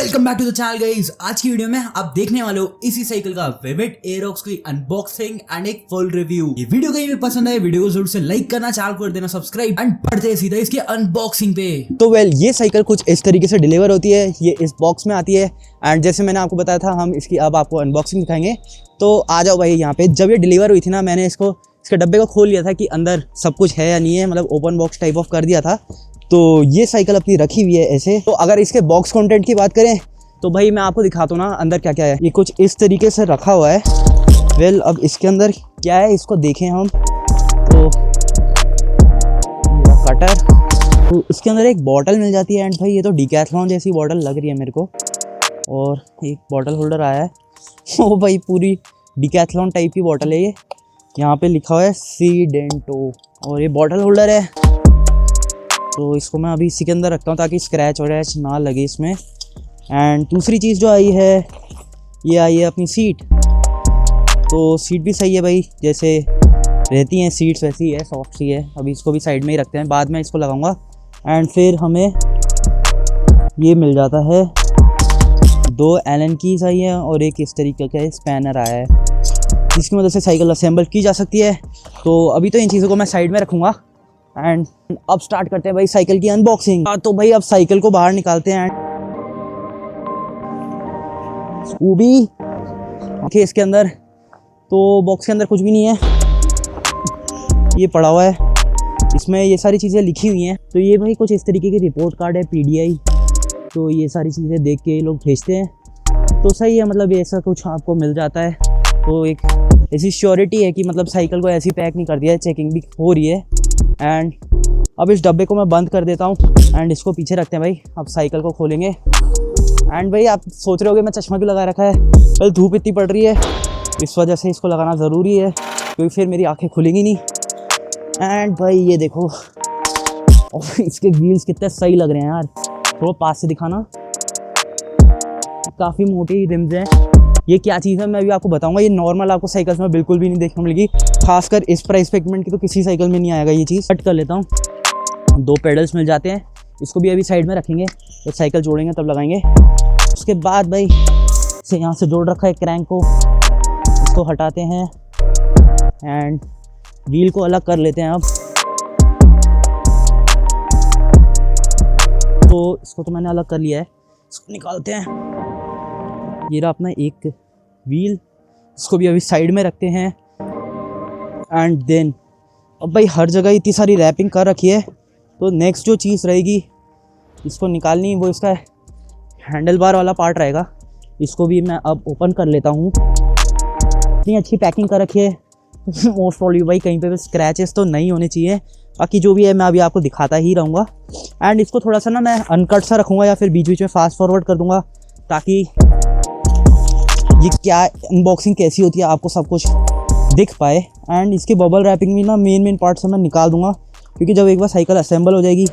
Welcome back to the channel guys. आज की video में आप देखने वाले हो इसी साइकिल का विविड एरोक्स की अनबॉक्सिंग एंड एक फुल रिव्यू। ये वीडियो कहीं भी पसंद आए वीडियो को जरूर से लाइक करना, चैनल को कर देना सब्सक्राइब एंड बढ़ते हैं सीधा इसके अनबॉक्सिंग पे। तो ये साइकिल कुछ इस तरीके से डिलीवर होती है, ये इस बॉक्स में आती है एंड जैसे मैंने आपको बताया था हम इसकी अब आपको अनबॉक्सिंग दिखाएंगे। तो आ जाओ भाई यहाँ पे। जब ये डिलीवर हुई थी ना, मैंने इसके डब्बे को खोल लिया था कि अंदर सब कुछ है या नहीं है, मतलब ओपन बॉक्स टाइप ऑफ कर दिया था। तो ये साइकिल अपनी रखी हुई है ऐसे। तो अगर इसके बॉक्स कंटेंट की बात करें तो भाई मैं आपको दिखाता हूँ ना अंदर क्या क्या है। ये कुछ इस तरीके से रखा हुआ है। अब इसके अंदर क्या है इसको देखें हम। तो कटर, तो इसके अंदर एक बॉटल मिल जाती है एंड भाई ये तो डिकैथलॉन जैसी बॉटल लग रही है मेरे को। और एक बॉटल होल्डर आया है। ओ भाई पूरी डिकैथलॉन टाइप की बॉटल है ये। यहाँ पे लिखा हुआ है सी डेंटो और ये बॉटल होल्डर है। तो इसको मैं अभी इसी के अंदर रखता हूँ ताकि स्क्रैच वगैरह ना लगे इसमें। एंड दूसरी चीज़ जो आई है, ये आई है अपनी सीट। तो सीट भी सही है भाई, जैसे रहती हैं सीट्स वैसी है, सॉफ्ट सी है। अभी इसको भी साइड में ही रखते हैं, बाद में इसको लगाऊंगा। एंड फिर हमें ये मिल जाता है 2 एलन कीज आई है और एक इस तरीके का स्पैनर आया है जिसकी मदद से साइकिल असेंबल की जा सकती है। तो अभी तो इन चीज़ों को मैं साइड में रखूँगा एंड अब स्टार्ट करते हैं भाई साइकिल की अनबॉक्सिंग। तो भाई अब साइकिल को बाहर निकालते हैं। स्कूबी ओके, इसके अंदर तो बॉक्स के अंदर कुछ भी नहीं है, ये पड़ा हुआ है। इसमें ये सारी चीज़ें लिखी हुई हैं। तो ये भाई कुछ इस तरीके की रिपोर्ट कार्ड है, पीडीआई। तो ये सारी चीज़ें देख के ये लोग भेजते हैं। तो सही है, मतलब ऐसा कुछ आपको मिल जाता है। तो एक ऐसी श्योरिटी है कि मतलब साइकिल को ऐसी पैक नहीं कर दिया है, चेकिंग भी हो रही है। एंड अब इस डब्बे को मैं बंद कर देता हूँ एंड इसको पीछे रखते हैं भाई। अब साइकिल को खोलेंगे। एंड भाई आप सोच रहे होगे मैं चश्मा क्यों लगा रखा है, कल धूप इतनी पड़ रही है इस वजह से इसको लगाना ज़रूरी है क्योंकि फिर मेरी आंखें खुलेंगी नहीं। एंड भाई ये देखो और इसके व्हील्स कितने सही लग रहे हैं यार, थोड़ा पास से दिखाना। काफ़ी मोटी रिम्स हैं। ये क्या चीज़ है मैं भी आपको बताऊंगा। ये नॉर्मल आपको साइकिल्स में बिल्कुल भी नहीं देखने मिलेगी, खासकर इस प्राइस सेगमेंट की तो किसी साइकिल में नहीं आएगा ये चीज़। कट कर लेता हूँ। 2 पेडल्स मिल जाते हैं, इसको भी अभी साइड में रखेंगे, जब साइकिल जोड़ेंगे तब लगाएंगे। उसके बाद भाई से यहाँ से जोड़ रखा है क्रैंक को, इसको हटाते हैं एंड व्हील को अलग कर लेते हैं। अब तो इसको तो मैंने अलग कर लिया है, इसको निकालते हैं। ये रहा अपना एक व्हील, इसको भी अभी साइड में रखते हैं। एंड देन अब भाई हर जगह इतनी सारी रैपिंग कर रखी है, तो नेक्स्ट जो चीज़ रहेगी इसको निकालनी, वो इसका हैंडल बार वाला पार्ट रहेगा। इसको भी मैं अब ओपन कर लेता हूँ। इतनी अच्छी पैकिंग कर रखी है मोस्ट प्रॉब्ली भाई कहीं पे भी स्क्रैचेस तो नहीं होने चाहिए। बाकी जो भी है मैं अभी आपको दिखाता ही रहूँगा। एंड इसको थोड़ा सा ना मैं अनकट सा रखूँगा या फिर बीच बीच में फास्ट फॉरवर्ड कर दूँगा ताकि ये क्या अनबॉक्सिंग कैसी होती है आपको सब कुछ दिख पाए। एंड इसके बबल रैपिंग भी ना मेन पार्ट से मैं निकाल दूँगा क्योंकि जब एक बार साइकिल असेंबल हो जाएगी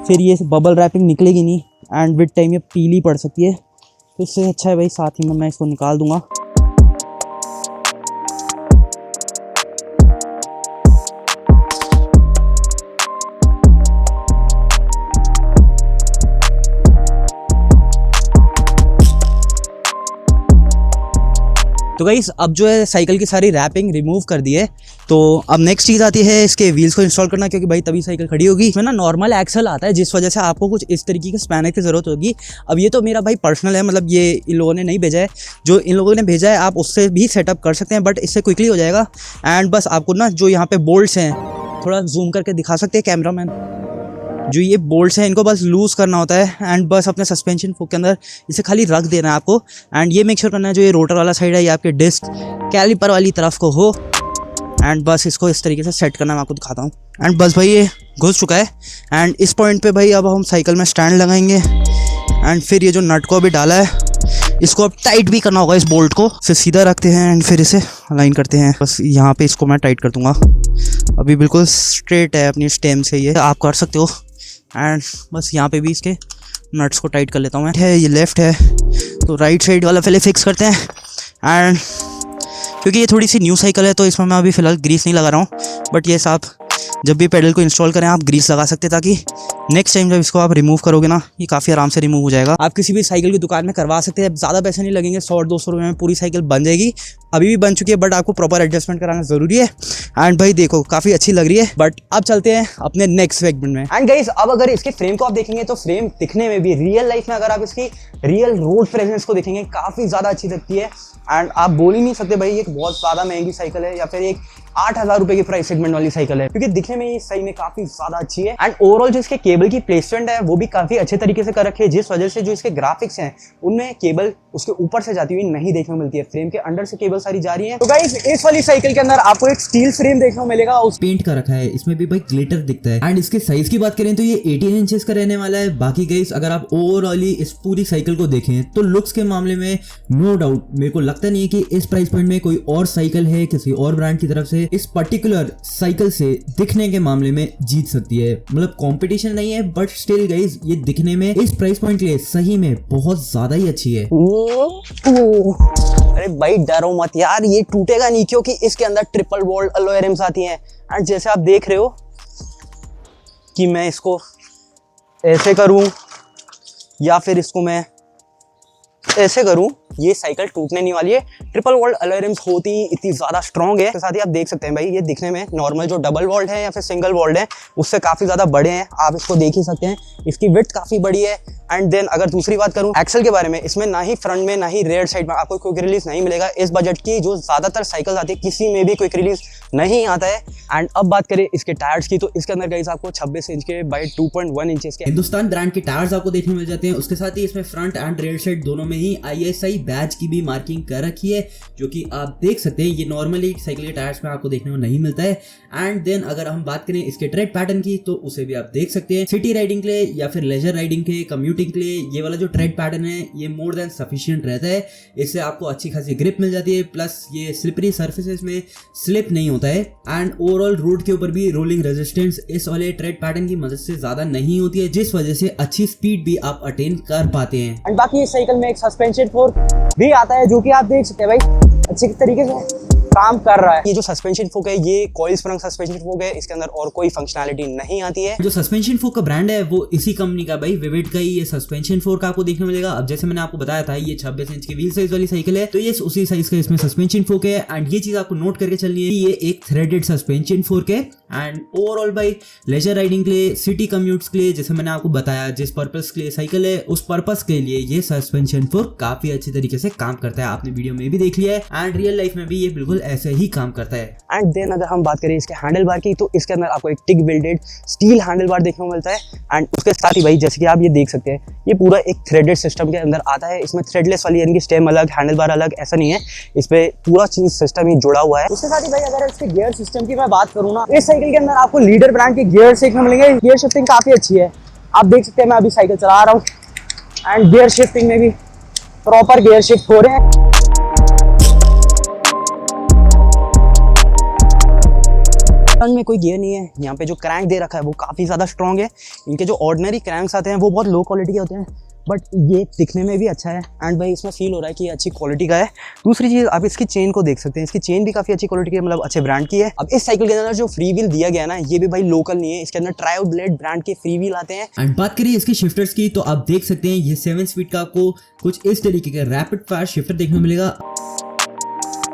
फिर ये बबल रैपिंग निकलेगी नहीं एंड विद टाइम ये पीली पड़ सकती है। तो इससे अच्छा है भाई साथ ही में मैं इसको निकाल दूँगा। तो गाइस अब जो है साइकिल की सारी रैपिंग रिमूव कर दी है। तो अब नेक्स्ट चीज़ आती है इसके व्हील्स को इंस्टॉल करना, क्योंकि भाई तभी साइकिल खड़ी होगी। इसमें ना नॉर्मल एक्सल आता है जिस वजह से आपको कुछ इस तरीके के स्पैनर की ज़रूरत होगी। अब ये तो मेरा भाई पर्सनल है, मतलब ये इन लोगों ने नहीं भेजा है, जो इन लोगों ने भेजा है आप उससे भी सेटअप कर सकते हैं, बट इससे क्विकली हो जाएगा। एंड बस आपको ना जो यहाँ पे बोल्ट्स हैं, थोड़ा जूम करके दिखा सकते हैं कैमरा मैन, जो ये बोल्ट्स हैं इनको बस लूज़ करना होता है एंड बस अपने सस्पेंशन फोक के अंदर इसे खाली रख देना है आपको। एंड ये मेक श्योर करना है जो ये रोटर वाला साइड है ये आपके डिस्क कैलिपर वाली तरफ को हो। एंड बस इसको इस तरीके से सेट करना मैं आपको दिखाता हूँ। एंड बस भाई ये घुस चुका है। एंड इस पॉइंट पे भाई अब हम साइकिल में स्टैंड लगाएंगे। एंड फिर ये जो नट को अभी डाला है इसको अब टाइट भी करना होगा, इस बोल्ट को इसे सीधा रखते हैं एंड फिर इसे अलाइन करते हैं। बस यहाँ पे इसको मैं टाइट कर दूँगा। अभी बिल्कुल स्ट्रेट है अपनी स्टेम से, ये आप कर सकते हो। एंड बस यहाँ पे भी इसके नट्स को टाइट कर लेता हूँ मैं। है ये लेफ़्ट है तो राइट साइड वाला पहले फिक्स करते हैं। एंड क्योंकि ये थोड़ी सी न्यू साइकिल है तो इसमें मैं अभी फ़िलहाल ग्रीस नहीं लगा रहा हूँ, बट ये साफ जब भी पेडल को इंस्टॉल करें आप ग्रीस लगा सकते हैं, ताकि नेक्स्ट टाइम जब इसको आप रिमूव करोगे ना, ये काफ़ी आराम से रिमूव हो जाएगा। आप किसी भी साइकिल की दुकान में करवा सकते हैं, ज़्यादा पैसे नहीं लगेंगे, 100-200 रुपये में पूरी साइकिल बन जाएगी। अभी भी बन चुकी है, बट आपको प्रॉपर एडजस्टमेंट कराना ज़रूरी है। एंड भाई देखो काफ़ी अच्छी लग रही है। बट अब चलते हैं अपने नेक्स्ट सेगमेंट में। एंड गाइस अब अगर इसके फ्रेम को आप देखेंगे तो फ्रेम दिखने में भी रियल लाइफ में अगर आप इसकी रियल रोड प्रेजेंस को देखेंगे काफ़ी ज़्यादा अच्छी लगती है। एंड आप बोल ही नहीं सकते भाई ये बहुत ज़्यादा महंगी साइकिल है या फिर एक 8,000 रुपए की प्राइस सेगमेंट वाली साइकिल है, क्योंकि दिखने में ये सही में काफी ज्यादा अच्छी है। एंड ओवरऑल जो इसके केबल की प्लेसमेंट है वो भी काफी अच्छे तरीके से कर रखी है, जिस वजह से जो इसके ग्राफिक्स हैं उनमें केबल उसके ऊपर से जाती हुई नहीं देखने को मिलती है, फ्रेम के अंदर से केबल सारी जा रही है। तो गाइस इस वाली साइकिल के अंदर आपको एक स्टील फ्रेम देखने को मिलेगा, उस पेंट का रखा है, इसमें भी भाई ग्लिटर दिखता है। एंड इसके साइज की बात करें तो ये 18 इंचेस का रहने वाला है। बाकी गाइस अगर आप ओवरऑली इस पूरी साइकिल को देखें तो लुक्स के मामले में नो डाउट मेरे को लगता नहीं है कि इस प्राइस पॉइंट में कोई और साइकिल है किसी और ब्रांड की तरफ से इस पर्टिकुलर साइकिल से दिखने के मामले में जीत सकती है। मतलब कंपटीशन नहीं है, बट स्टिल गाइस ये दिखने में इस प्राइस पॉइंट के लिए सही में बहुत ज्यादा ही अच्छी है। अरे भाई डरो मत यार, ये टूटेगा नहीं क्योंकि इसके अंदर ट्रिपल वॉल्ट अलॉय रिम्स आती हैं। एंड जैसे आप देख रहे हो कि मैं इसको ऐसे करूं या फिर इसको मैं ऐसे करूं, ये साइकिल टूटने नहीं वाली है। ट्रिपल वॉल्ट अलॉय रिम्स होती इतनी ज़्यादा स्ट्रॉन्ग है। साथ ही आप देख सकते हैं भाई ये दिखने में नॉर्मल जो डबल वॉल्ट है या फिर सिंगल वॉल्ट है उससे काफ़ी ज़्यादा बड़े हैं, आप इसको देख ही सकते हैं। इसकी विड्थ काफ़ी बड़ी है। एंड देन अगर दूसरी बात करूं एक्सेल के बारे में, इसमें ना ही फ्रंट में ना ही रेयर साइड में आपको क्विक रिलीज नहीं मिलेगा। इस बजट की जो ज़्यादातर साइकिल आती है किसी में भी क्विक रिलीज नहीं आता है। एंड अब बात करें इसके टायर्स की, तो इसके अंदर गाइस आपको 26 इंच के बाई 2.1 इंचेस के हिंदुस्तान ब्रांड के टायर्स आपको देखने मिल जाते हैं। उसके साथ ही इसमें फ्रंट एंड रेयर साइड दोनों में ही ISI बैच की भी मार्किंग कर रखी है, जो कि आप देख सकते हैं ये नॉर्मली साइकिल के टायर्स में आपको देखने को नहीं मिलता है। एंड देन अगर हम बात करें इसके ट्रेड पैटर्न की तो उसे भी आप देख सकते हैं। सिटी राइडिंग के लिए या फिर लेजर राइडिंग के कम्यूटिंग के लिए ये वाला जो ट्रेड पैटर्न है ये मोर देन सफिशिएंट रहता है। इससे आपको अच्छी खासी ग्रिप मिल जाती है, प्लस ये स्लिपरी सर्फेसेस में स्लिप नहीं होता है। एंड ओवरऑल रोड के ऊपर भी रोलिंग रेजिस्टेंस इस वाले ट्रेड पैटर्न की मदद से ज्यादा नहीं होती है, जिस वजह से अच्छी स्पीड भी आप अटेन कर पाते हैं। एंड बाकी इस साइकिल में एक सस्पेंशन फोर्क भी आता है, जो कि आप देख सकते हैं भाई अच्छे तरीके से काम कर रहा है। ये जो सस्पेंशन फोक है ये कॉइल स्प्रिंग सस्पेंशन फोक है, इसके अंदर और कोई फंक्शनैलिटी नहीं आती है। जो सस्पेंशन फोक का ब्रांड है वो इसी कंपनी का भाई विविड का ही ये सस्पेंशन फोक आपको देखने मिलेगा। अब जैसे मैंने आपको बताया था ये 26 इंच की व्हील साइज वाली साइकिल है, तो ये उसी साइज का इसमें सस्पेंशन फोक है। एंड ये चीज आपको नोट करके चलनी है, ये एक थ्रेडेड सस्पेंशन फोक है। एंड ओवरऑल भाई लेजर राइडिंग के लिए, सिटी कम्यूट्स के लिए, जैसे मैंने आपको बताया जिस पर्पस के लिए साइकिल है उस पर्पस के लिए ये सस्पेंशन फोक काफी अच्छी तरीके से काम करता है। आपने वीडियो में भी देख लिया है एंड रियल लाइफ में भी ये बिल्कुल ऐसे ही काम करता है। एंड देन अगर हम बात करें इसके हैंडल बार की, तो इसके अंदर आपको एक टिक वेल्डेड स्टील हैंडल बार देखने को मिलता है। एंड उसके साथ ही भाई जैसे कि आप ये देख सकते हैं ये पूरा एक थ्रेडेड सिस्टम के अंदर आता है। इसमें थ्रेडलेस वाली यानी कि स्टेम अलग, हैंडल बार अलग, ऐसा नहीं है, इस पे पूरा चीज सिस्टम ही जुड़ा हुआ है। उसके साथ ही भाई अगर इसके गियर सिस्टम की मैं बात करूँ ना, इस साइकिल के अंदर आपको लीडर ब्रांड के गियर देखने मिलेंगे। गियर शिफ्टिंग काफी अच्छी है, आप देख सकते हैं मैं अभी साइकिल चला रहा हूँ एंड गियर शिफ्टिंग में भी प्रॉपर गियर शिफ्ट हो रहे हैं। फ्रंट में कोई गियर नहीं है, यहाँ पे जो क्रैंक दे रखा है वो काफ़ी ज़्यादा स्ट्रॉन्ग है। इनके जो ऑर्डिनरी क्रैंक्स आते हैं वो बहुत लो क्वालिटी के होते हैं, बट ये दिखने में भी अच्छा है। एंड भाई इसमें फील हो रहा है कि ये अच्छी क्वालिटी का है। दूसरी चीज़ आप इसकी चेन को देख सकते हैं, इसकी चेन भी काफ़ी अच्छी क्वालिटी की है, मतलब अच्छे ब्रांड की है। अब इस साइकिल के अंदर जो फ्री व्हील दिया गया है ना, ये भी भाई लोकल नहीं है, इसके अंदर ट्रायो ब्लेड ब्रांड के फ्री व्हील आते हैं। एंड बात करिए इसके शिफ्टर्स की, तो आप देख सकते हैं ये 7 स्पीड का आपको कुछ इस तरीके का रैपिड फायर शिफ्टर देखने को मिलेगा।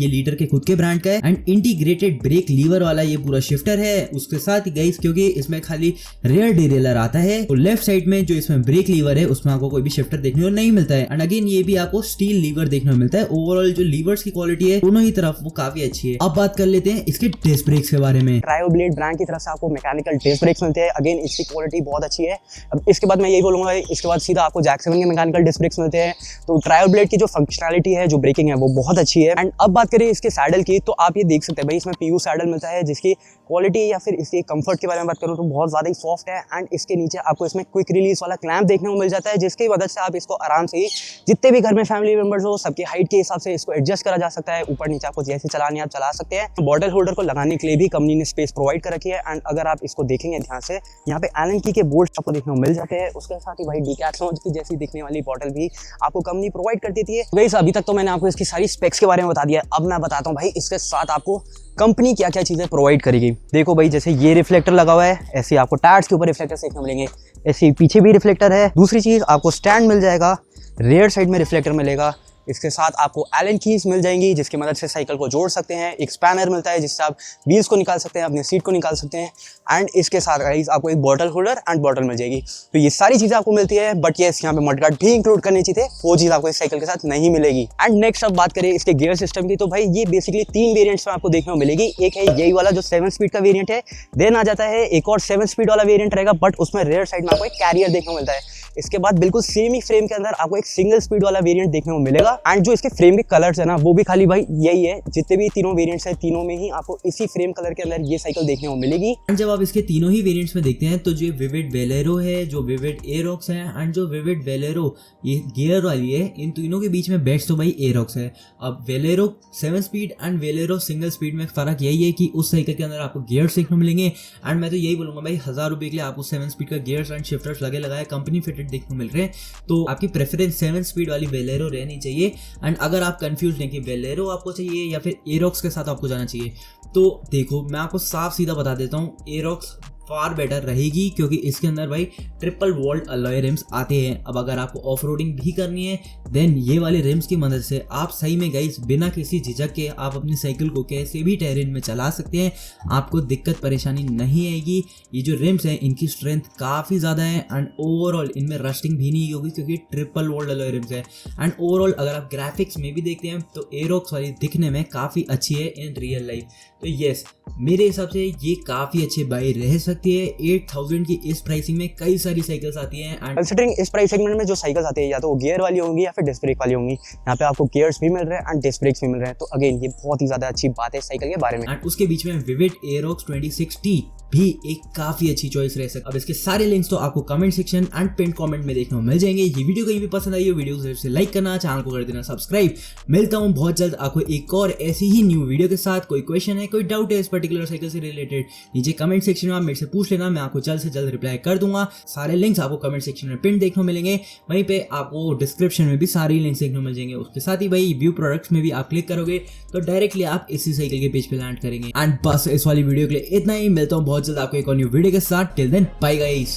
ये लीडर के खुद के ब्रांड का है एंड इंटीग्रेटेड ब्रेक लीवर वाला ये पूरा शिफ्टर है। उसके साथ ही गाइस क्योंकि इसमें खाली रेयर डिरेलर आता है, तो लेफ्ट साइड में जो इसमें ब्रेक लीवर है उसमें आपको कोई भी शिफ्टर देखने को नहीं मिलता है। एंड अगेन ये भी आपको स्टील लीवर देखने को मिलता है। ओवरऑल जो लीवर्स की क्वालिटी है दोनों ही तरफ वो काफी अच्छी है। अब बात कर लेते हैं इसके डिस्क ब्रेक्स के बारे में। ट्रायो ब्लेड ब्रांड की तरफ से आपको मैकेनिकल डिस्क ब्रेक्स मिलते हैं। अगेन इसकी क्वालिटी बहुत अच्छी है। अब इसके बाद मैं यही बोलूंगा, इसके बाद सीधा आपको जैक 7 के मैकेनिकल डिस्क ब्रेक्स मिलते हैं। तो ट्रायो ब्लेड की जो फंक्शनैलिटी है, जो ब्रेकिंग है वो बहुत अच्छी है। एंड अब बात करें इसके सैडल की, तो आप ये देख सकते हैं भाई इसमें PU सैडल मिलता है, जिसकी क्वालिटी या फिर इसके कंफर्ट के बारे में बात करूँ तो बहुत ज़्यादा ही सॉफ्ट है। एंड इसके नीचे आपको इसमें क्विक रिलीज वाला क्लैंप देखने को मिल जाता है, जिसकी मदद से आप इसको आराम से ही जितने भी घर में फैमिली मेंबर्स हो सबकी हाइट के हिसाब से इसको एडजस्ट करा जा सकता है। ऊपर नीचे आपको जैसे चलानी आप चला सकते हैं। बॉटल होल्डर को लगाने के लिए भी कंपनी ने स्पेस प्रोवाइड कर रखी है। एंड अगर आप इसको देखेंगे ध्यान से, यहाँ पे एलन की के बोल्ट आपको देखने को मिल जाते हैं। उसके साथ ही भाई डिकैथलॉन की जैसी दिखने वाली बॉटल भी आपको कंपनी प्रोवाइड कर देती है। गाइस अभी तक तो मैंने आपको इसकी सारी स्पेक्स के बारे में बता दिया। अब मैं बताता हूँ भाई इसके साथ आपको कंपनी क्या क्या चीज़ें प्रोवाइड करेगी। देखो भाई, जैसे ये रिफ्लेक्टर लगा हुआ है, ऐसे आपको टायर्स के ऊपर रिफ्लेक्टर देखने मिलेंगे, ऐसे पीछे भी रिफ्लेक्टर है। दूसरी चीज़ आपको स्टैंड मिल जाएगा, रेयर साइड में रिफ्लेक्टर मिलेगा। इसके साथ आपको एलन कीज मिल जाएंगी जिसकी मदद से साइकिल को जोड़ सकते हैं। एक स्पैनर मिलता है जिससे आप व्हील्स को निकाल सकते हैं, अपनी सीट को निकाल सकते हैं। एंड इसके साथ गाइस आपको एक बॉटल होल्डर एंड बॉटल मिल जाएगी। तो ये सारी चीज़ें आपको मिलती है, बट ये यहाँ पे मडगार्ड भी इंक्लूड करनी चाहिए थे, वो चीज़ आपको इस साइकिल के साथ नहीं मिलेगी। एंड नेक्स्ट अब बात करें इसके गियर सिस्टम की, तो भाई ये बेसिकली 3 वेरियंट्स में आपको देखने को मिलेगी। एक है यही वाला जो 7 स्पीड का वेरियंट है, देन आ जाता है एक और 7 स्पीड वाला वेरियंट रहेगा, बट उसमें रेयर साइड में आपको एक कैरियर देखने को मिलता है। इसके बाद बिल्कुल सेम ही फ्रेम के अंदर आपको एक सिंगल स्पीड वाला वेरिएंट देखने को मिलेगा। एंड जो इसके फ्रेम के कलर्स है ना, वो भी खाली भाई यही है, जितने भी तीनों वेरिएंट्स हैं तीनों में ही आपको इसी फ्रेम कलर के अंदर ये साइकिल देखने को मिलेगी। एंड जब आप इसके तीनों ही वेरिएंट्स में देखते हैं तो जो विविड वेलेरो है, जो विविड एरोक्स है एंड जो विविड वेलेरो ये गियर वाली है, इन तीनों के बीच में बेस्ट तो भाई एरोक्स है। अब वेलेरो 7 स्पीड एंड वेलेरो सिंगल स्पीड में फर्क यही है कि उस साइकिल के अंदर आपको गियर्स देखने को मिलेंगे। एंड मैं तो यही बोलूंगा भाई, 1000 रुपये के लिए आपको 7 स्पीड का गियर्स एंड शिफ्टर्स लगे लगाए कंपनी फिटेड देखने को मिल रहे हैं। तो आपकी प्रेफरेंस 7 स्पीड वाली वेलेरो रहनी चाहिए। एंड अगर आप कंफ्यूज नहीं कि वेलेरो आपको चाहिए या फिर एरोक्स के साथ आपको जाना चाहिए, तो देखो मैं आपको साफ सीधा बता देता हूँ, एरोक्स फार बेटर रहेगी क्योंकि इसके अंदर भाई ट्रिपल वॉल्ट अलॉय रिम्स आते हैं। अब अगर आपको ऑफ रोडिंग भी करनी है देन ये वाले रिम्स की मदद से आप सही में गाइस बिना किसी झिझक के आप अपनी साइकिल को कैसे भी टेरेन में चला सकते हैं, आपको दिक्कत परेशानी नहीं आएगी। ये जो रिम्स हैं इनकी स्ट्रेंथ काफ़ी ज़्यादा है एंड ओवरऑल इनमें रस्टिंग भी नहीं होगी क्योंकि ट्रिपल वॉल्ट अलॉय रिम्स है। एंड ओवरऑल अगर आप ग्राफिक्स में भी देखते हैं तो एरोक्स वाली दिखने में काफ़ी अच्छी है इन रियल लाइफ। तो येस, मेरे हिसाब से ये काफ़ी अच्छे बाई रह सकती है। 8000 की इस प्राइसिंग में कई सारी साइकिल्स आती हैं एंड कंसिडरिंग इस प्राइस सेगमेंट में जो साइकिल्स आती है या तो वो गियर वाली होंगी या फिर डिस्क ब्रेक वाली होंगी। यहाँ पे आपको गियर्स भी मिल रहे हैं एंड डिस्क ब्रेक्स भी मिल रहे हैं। तो अगेन ये बहुत ही ज़्यादा अच्छी बात है साइकिल के बारे में। एंड उसके बीच में विविड एरोक्स 26T भी एक काफी अच्छी चॉइस रह सकती है। अब इसके सारे लिंक्स तो आपको comment section and pin comment में देखने को मिल जाएंगे। ये वीडियो कहीं भी पसंद आई हो वीडियो को जरूर से लाइक करना, चैनल को कर देना सब्सक्राइब। मिलता हूँ बहुत जल्द आपको एक और ऐसी ही न्यू वीडियो के साथ। कोई क्वेश्चन है, कोई डाउट है इस पर्टिकुलर साइकिल से रिलेटेड, नीचे कमेंट सेक्शन में आप मेरे से पूछ लेना, मैं आपको जल्द से जल्द रिप्लाई कर दूंगा। सारे लिंक्स आपको कमेंट सेक्शन में पिन देखने को मिलेंगे, वहीं पे आपको डिस्क्रिप्शन में भी सारे लिंक्स देखने को मिल जाएंगे। उसके साथ ही भाई व्यू प्रोडक्ट्स में भी आप क्लिक करोगे तो डायरेक्टली आप इसी साइकिल के पेज पे लैंड करेंगे। एंड बस इस वाली वीडियो के लिए इतना ही। मिलता हूँ बहुत जल्द आपको एक और न्यू वीडियो के साथ। Till then bye guys.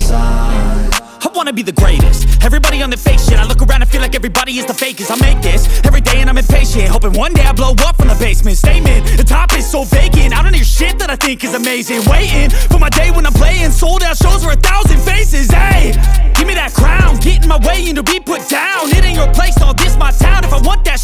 I wanna be the greatest. Everybody on the fake shit. I look around and feel like everybody is the fakest. I make this every day and I'm impatient, hoping one day I blow up from the basement. Statement, the top is so vacant. I don't hear shit that I think is amazing. Waiting for my day when I'm playing sold out shows for 1,000 faces. Hey, give me that crown, get in my way and to be put down. It ain't your place, no, this my town. If I want that